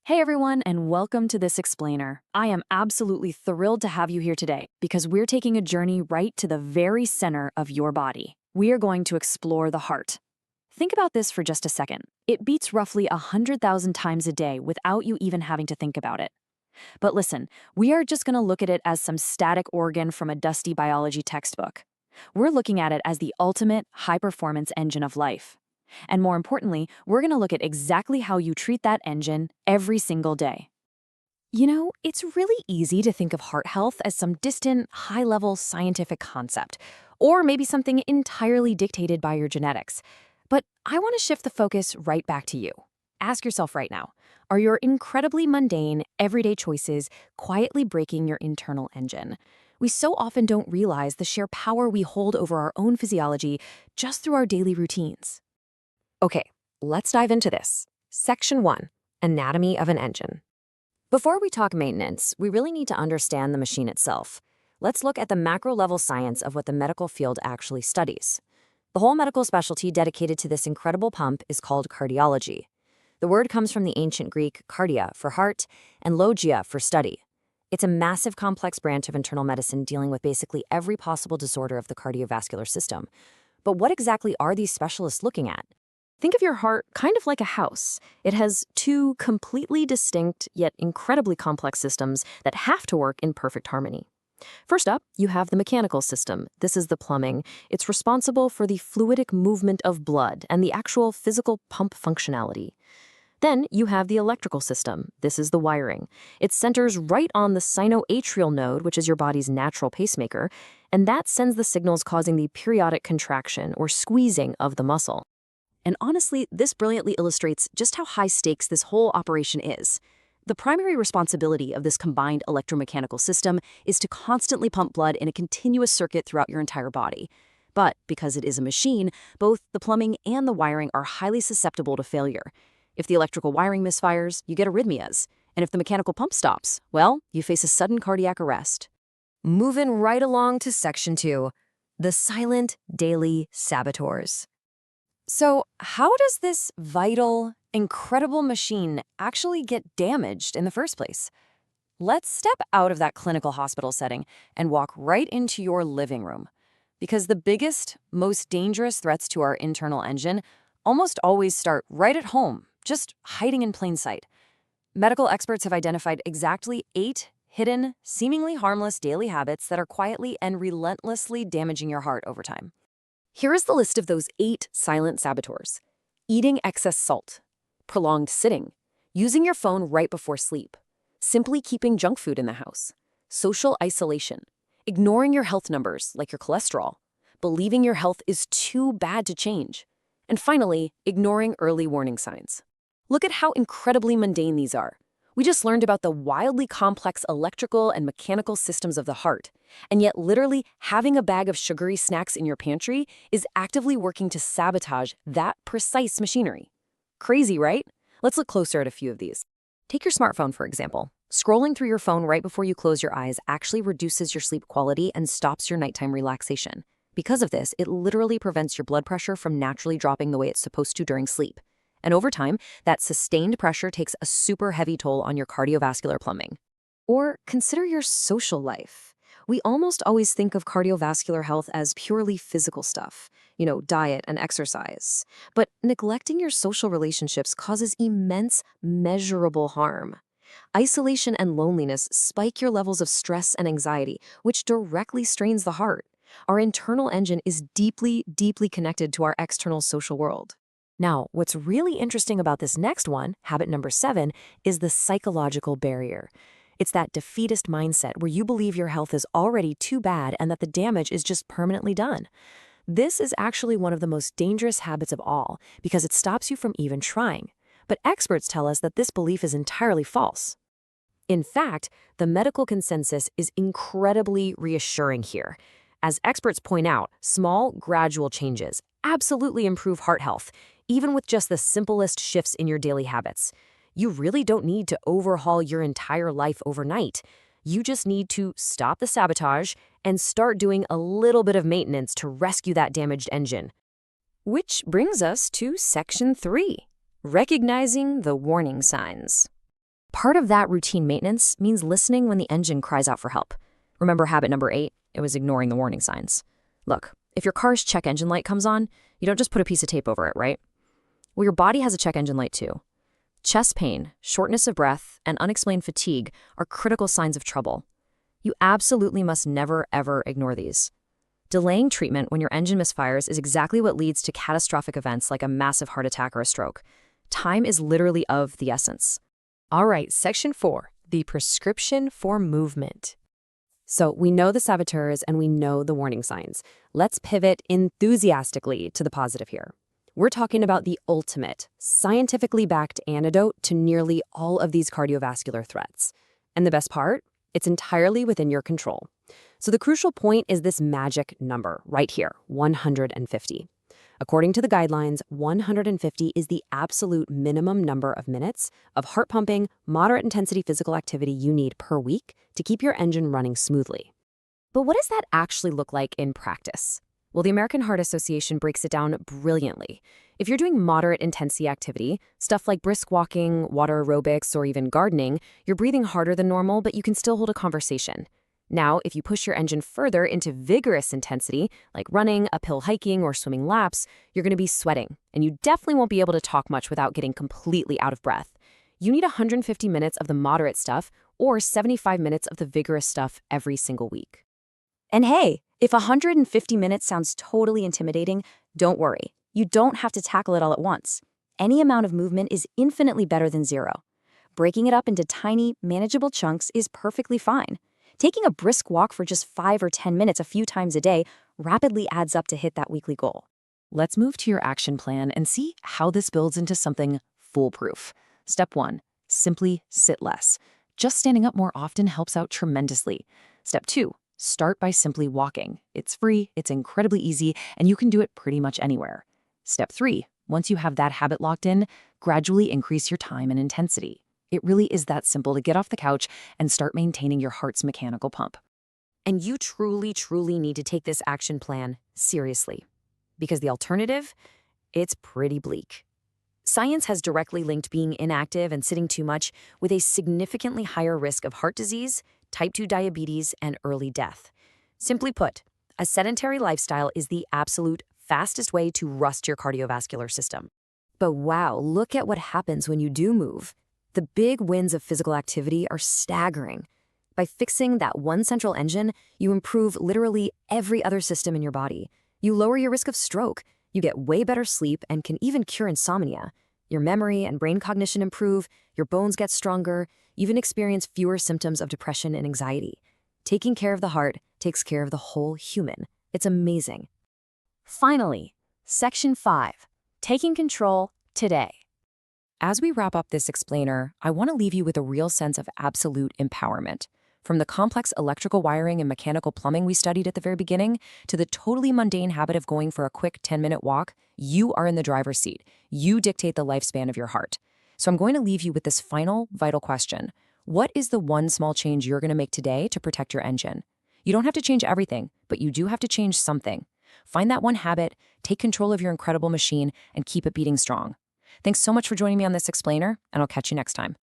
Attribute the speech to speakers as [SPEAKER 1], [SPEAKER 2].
[SPEAKER 1] Hey everyone, and welcome to this explainer. I am absolutely thrilled to have you here today because we're taking a journey right to the very center of your body. We are going to explore the heart. Think about this for just a second. It beats roughly 100,000 times a day without you even having to think about it. But listen, we are just going to look at it as some static organ from a dusty biology textbook. We're looking at it as the ultimate high-performance engine of life. And more importantly, we're going to look at exactly how you treat that engine every single day. It's really easy to think of heart health as some distant, high-level scientific concept, or maybe something entirely dictated by your genetics. But I want to shift the focus right back to you. Ask yourself right now, are your incredibly mundane, everyday choices quietly breaking your internal engine? We so often don't realize the sheer power we hold over our own physiology just through our daily routines. Okay, let's dive into this. Section 1, Anatomy of an Engine. Before we talk maintenance, we really need to understand the machine itself. Let's look at the macro-level science of what the medical field actually studies. The whole medical specialty dedicated to this incredible pump is called cardiology. The word comes from the ancient Greek cardia for heart and logia for study. It's a massive complex branch of internal medicine dealing with basically every possible disorder of the cardiovascular system. But what exactly are these specialists looking at? Think of your heart kind of like a house. It has two completely distinct yet incredibly complex systems that have to work in perfect harmony. First up, you have the mechanical system. This is the plumbing. It's responsible for the fluidic movement of blood and the actual physical pump functionality. Then you have the electrical system. This is the wiring. It centers right on the sinoatrial node, which is your body's natural pacemaker, and that sends the signals causing the periodic contraction or squeezing of the muscle. And honestly, this brilliantly illustrates just how high stakes this whole operation is. The primary responsibility of this combined electromechanical system is to constantly pump blood in a continuous circuit throughout your entire body. But because it is a machine, both the plumbing and the wiring are highly susceptible to failure. If the electrical wiring misfires, you get arrhythmias. And if the mechanical pump stops, well, you face a sudden cardiac arrest. Moving right along to Section 2, the silent daily saboteurs. So, how does this vital, incredible machine actually get damaged in the first place? Let's step out of that clinical hospital setting and walk right into your living room. Because the biggest, most dangerous threats to our internal engine almost always start right at home, just hiding in plain sight. Medical experts have identified exactly 8 hidden, seemingly harmless daily habits that are quietly and relentlessly damaging your heart over time. Here is the list of those 8 silent saboteurs. Eating excess salt, prolonged sitting, using your phone right before sleep, simply keeping junk food in the house, social isolation, ignoring your health numbers like your cholesterol, believing your health is too bad to change, and finally, ignoring early warning signs. Look at how incredibly mundane these are. We just learned about the wildly complex electrical and mechanical systems of the heart, and yet literally having a bag of sugary snacks in your pantry is actively working to sabotage that precise machinery. Crazy, right? Let's look closer at a few of these. Take your smartphone, for example. Scrolling through your phone right before you close your eyes actually reduces your sleep quality and stops your nighttime relaxation. Because of this, it literally prevents your blood pressure from naturally dropping the way it's supposed to during sleep. And over time, that sustained pressure takes a super heavy toll on your cardiovascular plumbing. Or consider your social life. We almost always think of cardiovascular health as purely physical stuff, diet and exercise. But neglecting your social relationships causes immense, measurable harm. Isolation and loneliness spike your levels of stress and anxiety, which directly strains the heart. Our internal engine is deeply, deeply connected to our external social world. Now, what's really interesting about this next one, habit number 7, is the psychological barrier. It's that defeatist mindset where you believe your health is already too bad and that the damage is just permanently done. This is actually one of the most dangerous habits of all because it stops you from even trying. But experts tell us that this belief is entirely false. In fact, the medical consensus is incredibly reassuring here. As experts point out, small, gradual changes absolutely improve heart health, even with just the simplest shifts in your daily habits. You really don't need to overhaul your entire life overnight. You just need to stop the sabotage and start doing a little bit of maintenance to rescue that damaged engine. Which brings us to Section 3, recognizing the warning signs. Part of that routine maintenance means listening when the engine cries out for help. Remember habit number 8? It was ignoring the warning signs. Look, if your car's check engine light comes on, you don't just put a piece of tape over it, right? Well, your body has a check engine light too. Chest pain, shortness of breath, and unexplained fatigue are critical signs of trouble. You absolutely must never, ever ignore these. Delaying treatment when your engine misfires is exactly what leads to catastrophic events like a massive heart attack or a stroke. Time is literally of the essence.
[SPEAKER 2] All right, section 4, the prescription for movement.
[SPEAKER 3] So we know the saboteurs and we know the warning signs. Let's pivot enthusiastically to the positive here. We're talking about the ultimate, scientifically backed antidote to nearly all of these cardiovascular threats. And the best part? It's entirely within your control. So the crucial point is this magic number right here, 150. According to the guidelines, 150 is the absolute minimum number of minutes of heart-pumping, moderate-intensity physical activity you need per week to keep your engine running smoothly. But what does that actually look like in practice? Well, the American Heart Association breaks it down brilliantly. If you're doing moderate-intensity activity, stuff like brisk walking, water aerobics, or even gardening, you're breathing harder than normal, but you can still hold a conversation. Now, if you push your engine further into vigorous intensity, like running, uphill hiking, or swimming laps, you're going to be sweating, and you definitely won't be able to talk much without getting completely out of breath. You need 150 minutes of the moderate stuff or 75 minutes of the vigorous stuff every single week.
[SPEAKER 1] And hey, if 150 minutes sounds totally intimidating, don't worry. You don't have to tackle it all at once. Any amount of movement is infinitely better than zero. Breaking it up into tiny, manageable chunks is perfectly fine. Taking a brisk walk for just 5 or 10 minutes a few times a day rapidly adds up to hit that weekly goal. Let's move to your action plan and see how this builds into something foolproof. Step 1, simply sit less. Just standing up more often helps out tremendously. Step 2, start by simply walking. It's free, it's incredibly easy, and you can do it pretty much anywhere. Step 3, once you have that habit locked in, gradually increase your time and intensity. It really is that simple to get off the couch and start maintaining your heart's mechanical pump.
[SPEAKER 3] And you truly, truly need to take this action plan seriously. Because the alternative, it's pretty bleak. Science has directly linked being inactive and sitting too much with a significantly higher risk of heart disease, type 2 diabetes, and early death. Simply put, a sedentary lifestyle is the absolute fastest way to rust your cardiovascular system. But wow, look at what happens when you do move. The big wins of physical activity are staggering. By fixing that one central engine, you improve literally every other system in your body. You lower your risk of stroke, you get way better sleep, and can even cure insomnia. Your memory and brain cognition improve, your bones get stronger, you even experience fewer symptoms of depression and anxiety. Taking care of the heart takes care of the whole human. It's amazing.
[SPEAKER 1] Finally, Section 5, taking control today.
[SPEAKER 2] As we wrap up this explainer, I want to leave you with a real sense of absolute empowerment. From the complex electrical wiring and mechanical plumbing we studied at the very beginning, to the totally mundane habit of going for a quick 10-minute walk, you are in the driver's seat. You dictate the lifespan of your heart. So I'm going to leave you with this final, vital question. What is the one small change you're going to make today to protect your engine? You don't have to change everything, but you do have to change something. Find that one habit, take control of your incredible machine, and keep it beating strong. Thanks so much for joining me on this explainer, and I'll catch you next time.